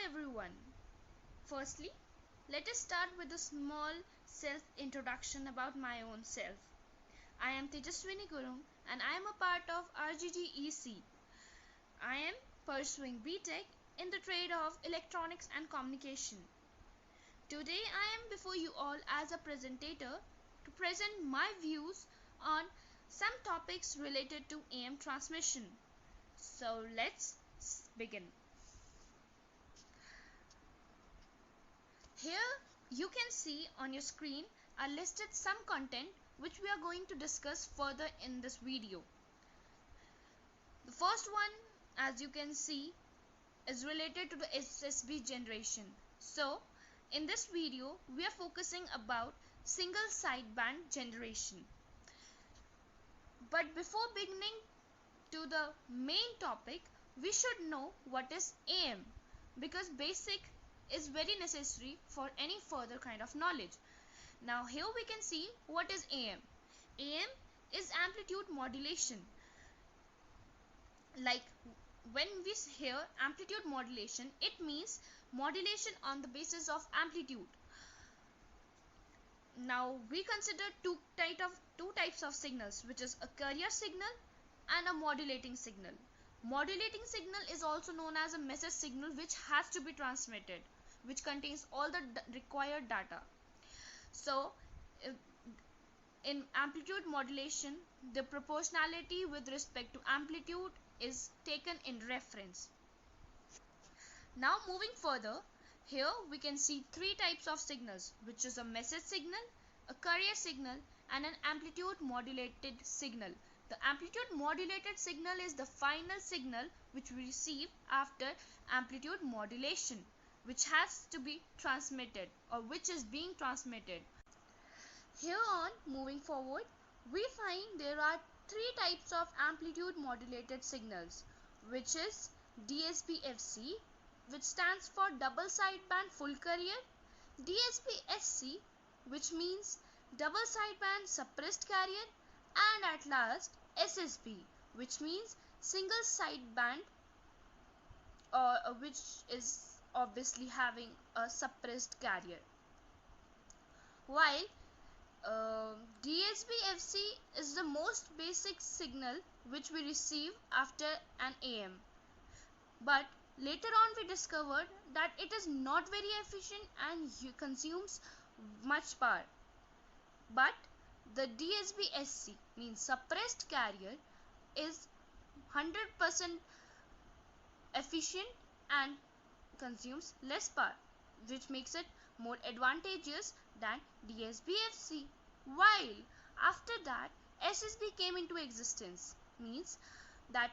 everyone. Firstly, let us start with a small self-introduction about my own self. I am Tejaswini Gurung and I am a part of RGGEC. I am pursuing BTech in the trade of Electronics and Communication. Today I am before you all as a presentator to present my views on some topics related to AM transmission. So let's begin. Here you can see on your screen are listed some content which we are going to discuss further in this video. The first one, as you can see, is related to the SSB generation. So in this video we are focusing about single sideband generation. But before beginning to the main topic, we should know what is AM, because basic is very necessary for any further kind of knowledge. Now here we can see what is AM. AM is amplitude modulation. Like when we hear amplitude modulation, it means modulation on the basis of amplitude. Now we consider two types of signals, which is a carrier signal and a modulating signal. Modulating signal is also known as a message signal which has to be transmitted, which contains all the required data. So in amplitude modulation, the proportionality with respect to amplitude is taken in reference. Now moving further, here we can see three types of signals, which is a message signal, a carrier signal and an amplitude modulated signal. The amplitude modulated signal is the final signal which we receive after amplitude modulation, which has to be transmitted or which is being transmitted. Here on, moving forward, we find there are three types of amplitude modulated signals, which is DSB-FC, which stands for double sideband full carrier, DSB-SC, which means double sideband suppressed carrier, and at last SSB, which means single sideband, which is obviously having a suppressed carrier. While DSB-FC is the most basic signal which we receive after an AM, but later on we discovered that it is not very efficient and consumes much power. But the DSB-SC, means suppressed carrier, is 100% efficient and consumes less power, which makes it more advantageous than DSB-FC. While after that SSB came into existence, means that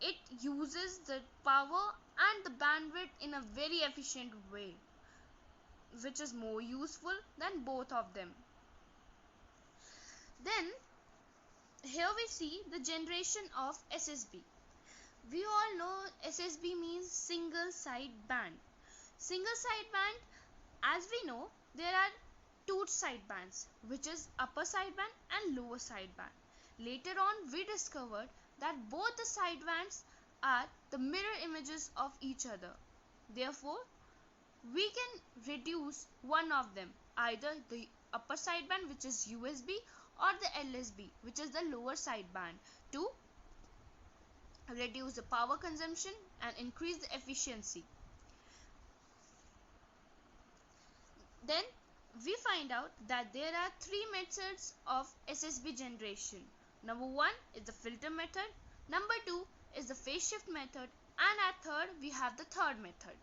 it uses the power and the bandwidth in a very efficient way, which is more useful than both of them. Then here we see the generation of SSB. We all know SSB means single sideband. Single sideband, as we know, there are two sidebands, which is upper sideband and lower sideband. Later on we discovered that both the sidebands are the mirror images of each other. Therefore we can reduce one of them, either the upper sideband, which is USB, or the LSB, which is the lower sideband, to reduce the power consumption and increase the efficiency. Then we find out that there are three methods of SSB generation. Number one is the filter method, number two is the phase shift method, and at third we have the third method.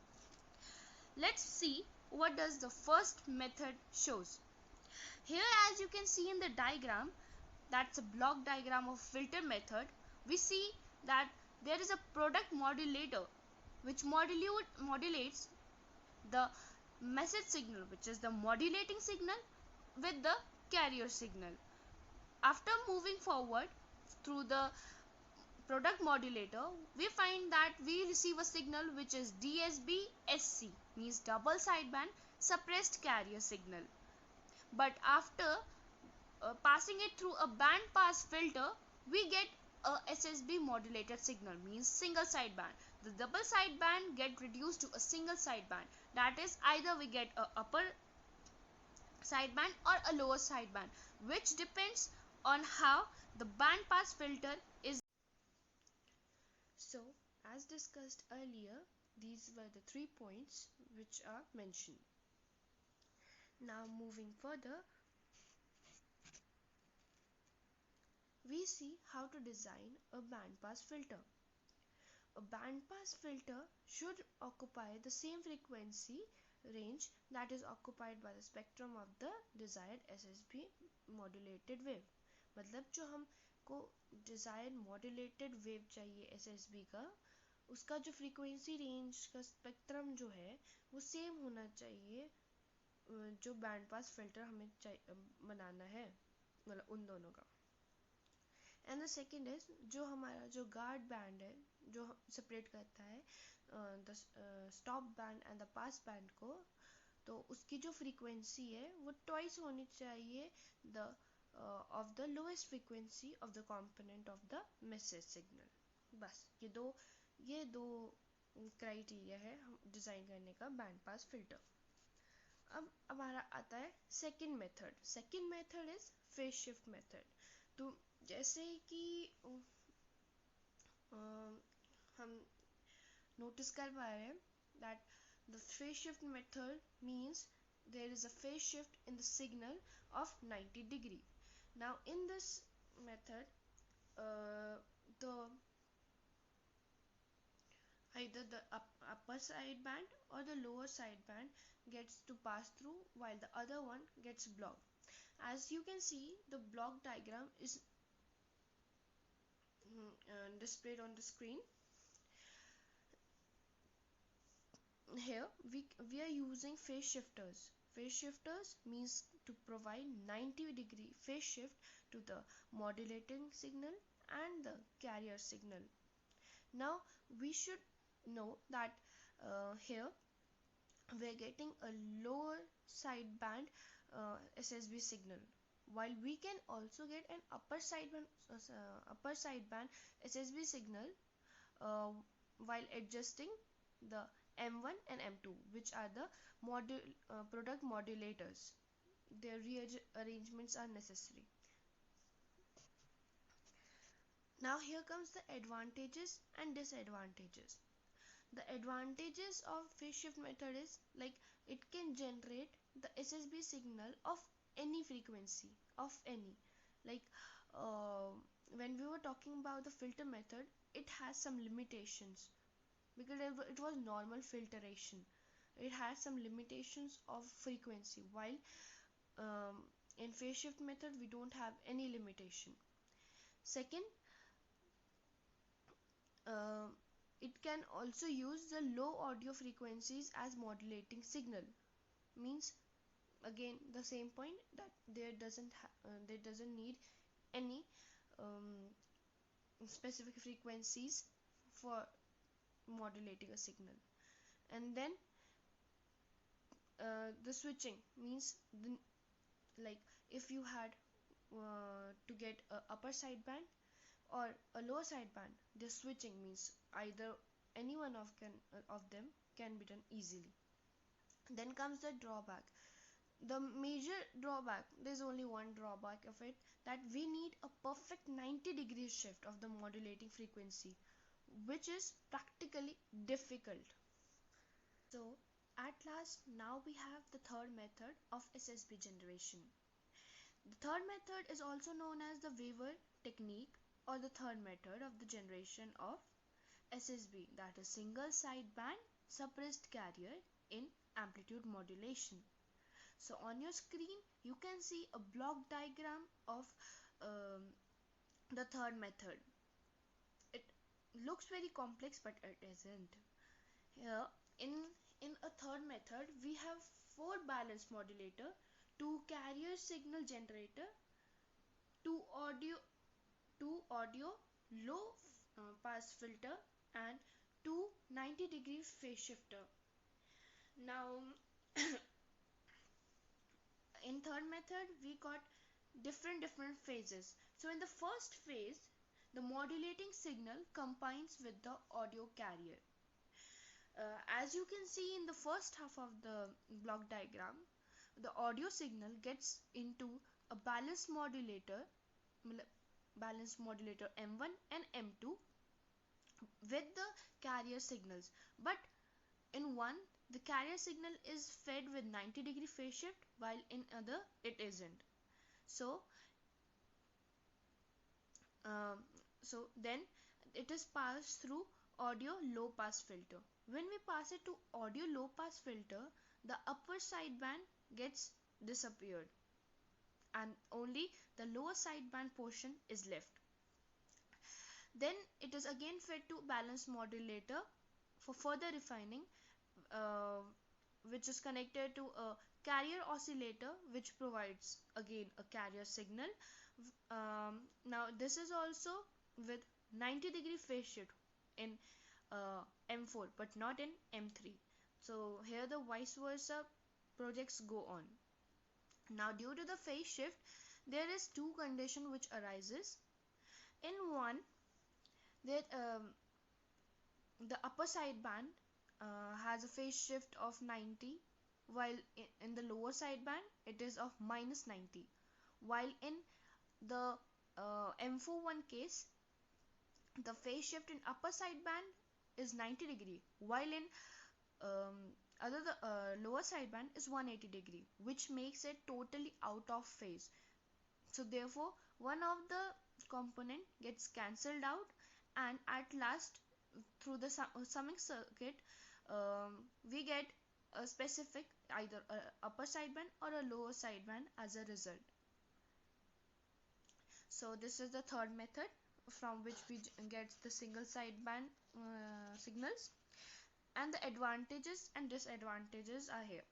Let's see what does the first method shows. Here, as you can see in the diagram, that's a block diagram of filter method, we see that there is a product modulator which modulates the message signal, which is the modulating signal, with the carrier signal. After moving forward through the product modulator, we find that we receive a signal which is DSB-SC, means double sideband suppressed carrier signal. But after passing it through a band pass filter, we get a SSB modulated signal, means single sideband, the double sideband get reduced to a single sideband. That is, either we get a upper sideband or a lower sideband, which depends on how the bandpass filter is. So, as discussed earlier, these were the 3 points which are mentioned. Now moving further, we see how to design a bandpass filter. A bandpass filter should occupy the same frequency range that is occupied by the spectrum of the desired SSB modulated wave. मतलब जो हमको desired modulated wave चाहिए SSB का, उसका जो frequency range का spectrum जो है वो same होना चाहिए जो bandpass filter हमें बनाना है, मतलब उन दोनों का. एंड द सेकेंड इज जो हमारा जो गार्ड बैंड है जो सेपरेट करता है the stop band and the pass band को, तो उसकी जो फ्रीक्वेंसी है वो ट्वाइस होनी चाहिए the of the lowest frequency of the component of the message signal. बस ये दो क्राइटेरिया है डिज़ाइन करने का बैंड पास फिल्टर. अब हमारा आता है second method is phase shift method. तो जैसे कि हम नोटिस कर पा रहे हैं that the phase shift method means there is a phase shift in the signal of 90 degree. Now in this method the either the upper side band or the lower side band gets to pass through while the other one gets blocked. As you can see, the block diagram is displayed on the screen. Here we are using phase shifters. Phase shifters means to provide 90-degree phase shift to the modulating signal and the carrier signal. Now we should know that here we are getting a lower sideband SSB signal, while we can also get an upper sideband SSB signal while adjusting the M1 and M2, which are the product modulators. Their rearrangements are necessary. Now here comes the advantages and disadvantages. The advantages of phase shift method is like it can generate the SSB signal of any frequency, of any. Like when we were talking about the filter method, it has some limitations because it was normal filtration. It has some limitations of frequency, while in phase shift method we don't have any limitation. Second, it can also use the low audio frequencies as modulating signal. Means again the same point that there doesn't need any specific frequencies for modulating a signal. And then the switching means like if you had to get a upper sideband or a lower sideband, the switching means either any one of them can be done easily. Then comes the drawback. The major drawback, there's only one drawback of it, that we need a perfect 90-degree shift of the modulating frequency, which is practically difficult. So at last, now we have the third method of SSB generation. The third method is also known as the Weaver technique, or the third method of the generation of SSB, that is single sideband suppressed carrier in amplitude modulation. So on your screen you can see a block diagram of the third method. It looks very complex, but it isn't. Here in a third method we have 4 balanced modulator, 2 carrier signal generator, 2 audio low pass filter, and 2 90-degree phase shifter. Now in third method we got different phases. So in the first phase, the modulating signal combines with the audio carrier. As you can see in the first half of the block diagram, the audio signal gets into a balanced modulator M1 and M2 with the carrier signals, but in one the carrier signal is fed with 90-degree phase shift, while in other it isn't. So um, then it is passed through audio low pass filter. When we pass it to audio low pass filter, the upper sideband gets disappeared and only the lower sideband portion is left. Then it is again fed to balanced modulator for further refining, uh, which is connected to a carrier oscillator which provides again a carrier signal. Now this is also with 90-degree phase shift in M4 but not in M3. So here the vice versa projects go on. Now due to the phase shift, there is two condition which arises. In one, that the upper sideband has a phase shift of 90, while in the lower sideband it is of minus 90. While in the M41 case, the phase shift in upper sideband is 90-degree, while in lower sideband is 180-degree, which makes it totally out of phase. So therefore, one of the component gets cancelled out, and at last through the summing circuit, we get a specific either a upper sideband or a lower sideband as a result. So this is the third method from which we get the single sideband signals, and the advantages and disadvantages are here.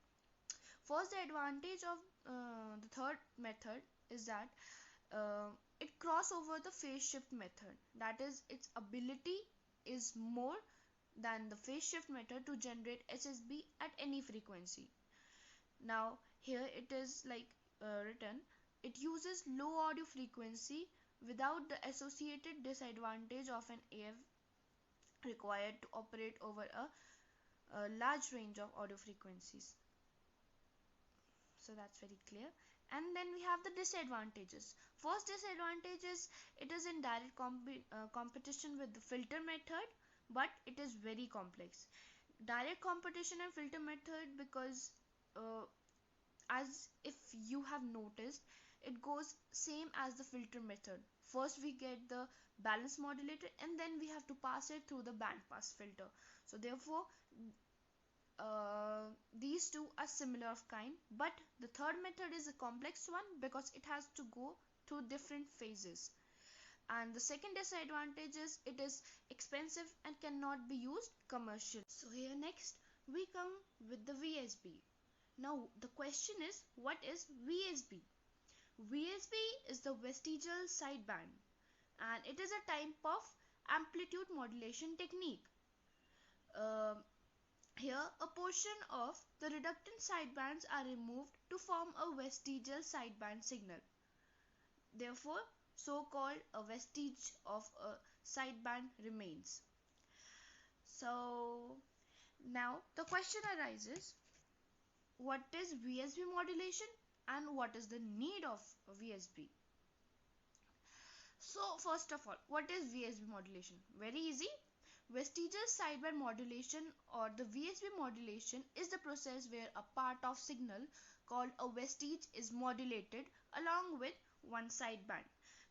First, the advantage of the third method is that it cross over the phase shift method, that is its ability is more than the phase shift method to generate SSB at any frequency. Now here it is like written, it uses low audio frequency without the associated disadvantage of an AF required to operate over a large range of audio frequencies. So that's very clear. And then we have the disadvantages. First disadvantage is it is in direct competition with the filter method, but it is very complex. Direct competition and filter method because as if you have noticed, it goes same as the filter method. First we get the balance modulator and then we have to pass it through the band pass filter. So therefore these two are similar of kind, but the third method is a complex one because it has to go through different phases. And the second disadvantage is it is expensive and cannot be used commercially. So here next we come with the VSB. Now the question is, what is VSB? VSB is the vestigial sideband, and it is a type of amplitude modulation technique. Here a portion of the reductant sidebands are removed to form a vestigial sideband signal. Therefore, so-called a vestige of a sideband remains. So now the question arises, what is VSB modulation and what is the need of VSB? So first of all, what is VSB modulation? Very easy. Vestigial sideband modulation or the VSB modulation is the process where a part of signal called a vestige is modulated along with one sideband.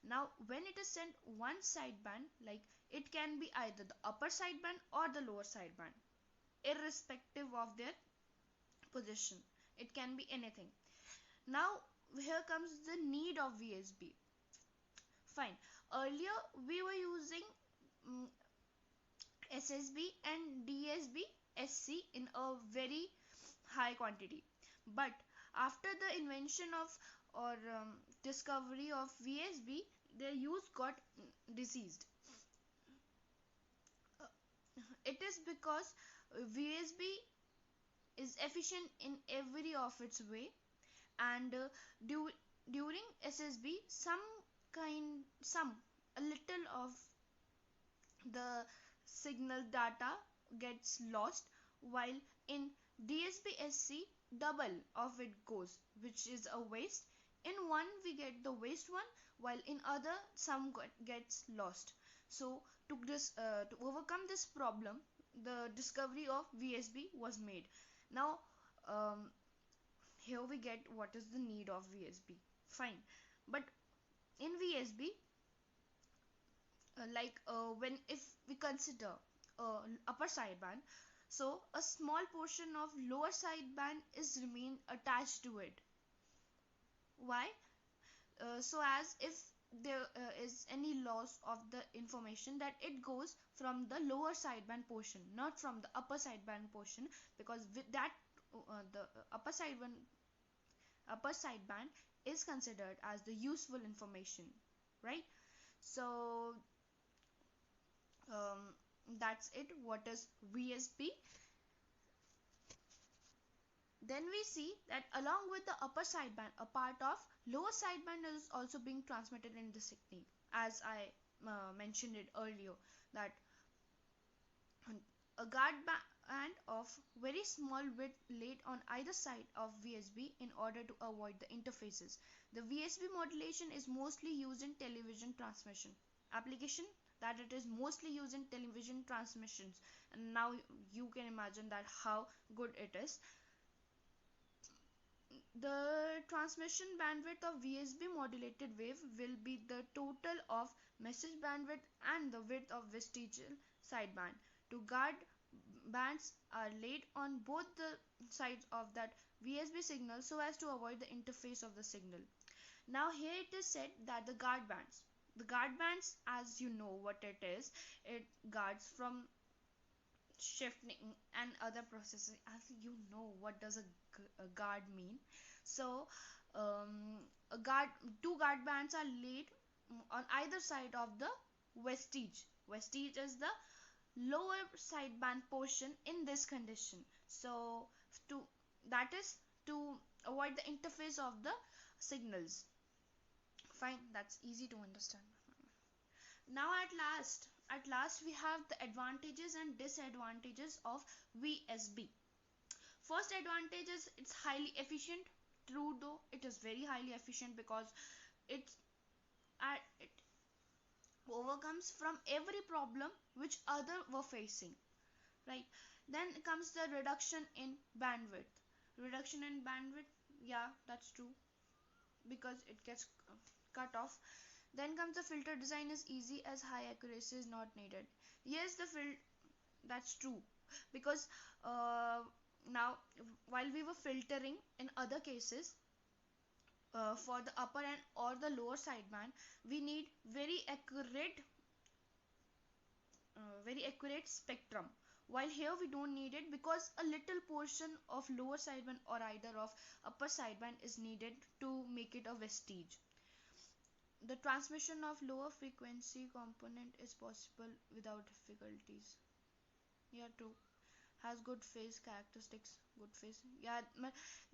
Now when it is sent one sideband, like it can be either the upper sideband or the lower sideband, irrespective of their position. It can be anything. Now here comes the need of VSB. Fine. Earlier we were using SSB and DSB SC in a very high quantity, but after the invention of or discovery of VSB, their use got diseased. It is because VSB is efficient in every of its way, and during SSB a little of the signal data gets lost, while in DSP-SC double of it goes, which is a waste. In one we get the waste one, while in other some gets lost. So to overcome this problem, the discovery of VSB was made. Now here we get what is the need of VSB. Fine, but in VSB, when if we consider upper sideband, so a small portion of lower sideband is remain attached to it. Why? So as if there is any loss of the information, that it goes from the lower sideband portion, not from the upper sideband portion, because with that the upper sideband is considered as the useful information, right? So um, that's it. What is VSB? Then we see that along with the upper sideband, a part of lower sideband is also being transmitted in this technique, as I mentioned it earlier, that a guard band of very small width laid on either side of VSB in order to avoid the interfaces. The VSB modulation is mostly used in television transmission application, that it is mostly used in television transmissions, and now you can imagine that how good it is. The transmission bandwidth of VSB modulated wave will be the total of message bandwidth and the width of vestigial sideband. Two guard bands are laid on both the sides of that VSB signal so as to avoid the interface of the signal. Now here it is said that the guard bands, as you know what it is, it guards from shifting and other processes. As you know what does a guard mean. So a guard two guard bands are laid on either side of the vestige. Vestige is the lower sideband portion in this condition. So to that is to avoid the interface of the signals. Fine, that's easy to understand. Now at last we have the advantages and disadvantages of VSB. First advantage is it's highly efficient. True, though it is very highly efficient because it overcomes from every problem which other were facing, right? Then comes the reduction in bandwidth. Reduction in bandwidth, yeah, that's true, because it gets cut off. Then comes the filter design is easy as high accuracy is not needed. Yes, that's true, because now while we were filtering in other cases, for the upper and or the lower sideband, we need very accurate spectrum, while here we don't need it because a little portion of lower sideband or either of upper sideband is needed to make it a vestige. The transmission of lower frequency component is possible without difficulties. Yeah, true. Has good phase characteristics. Good phase, yeah,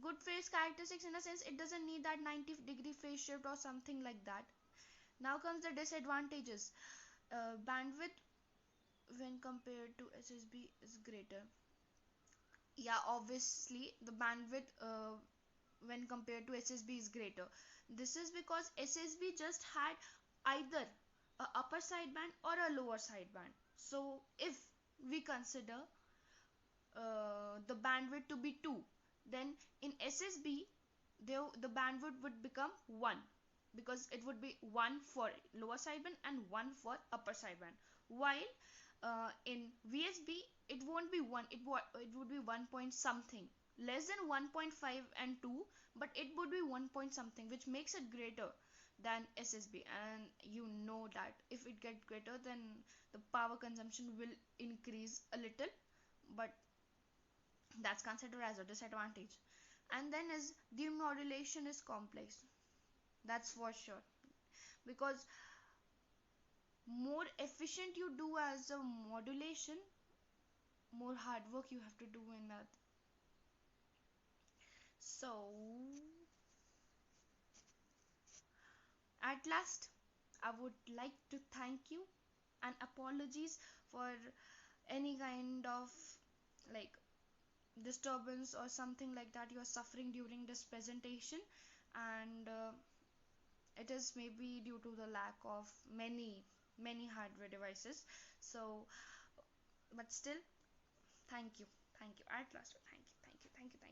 good phase characteristics in a sense it doesn't need that 90-degree phase shift or something like that. Now comes the disadvantages. Bandwidth when compared to SSB is greater. Yeah, obviously the bandwidth when compared to SSB is greater. This is because SSB just had either a upper sideband or a lower sideband. So if we consider the bandwidth to be 2, then in SSB the bandwidth would become 1, because it would be 1 for lower sideband and 1 for upper sideband, while in VSB it won't be 1, it would be 1 point something, less than 1.5 and 2, but it would be 1 point something, which makes it greater than SSB. And you know that if it gets greater, then the power consumption will increase a little, but that's considered as a disadvantage. And then is demodulation is complex, that's for sure, because more efficient you do as a modulation, more hard work you have to do in that. So at last I would like to thank you and apologies for any kind of like disturbance or something like that you are suffering during this presentation, and it is maybe due to the lack of many hardware devices. So but still, thank you, thank you at last, thank you, thank you, thank you, thank you.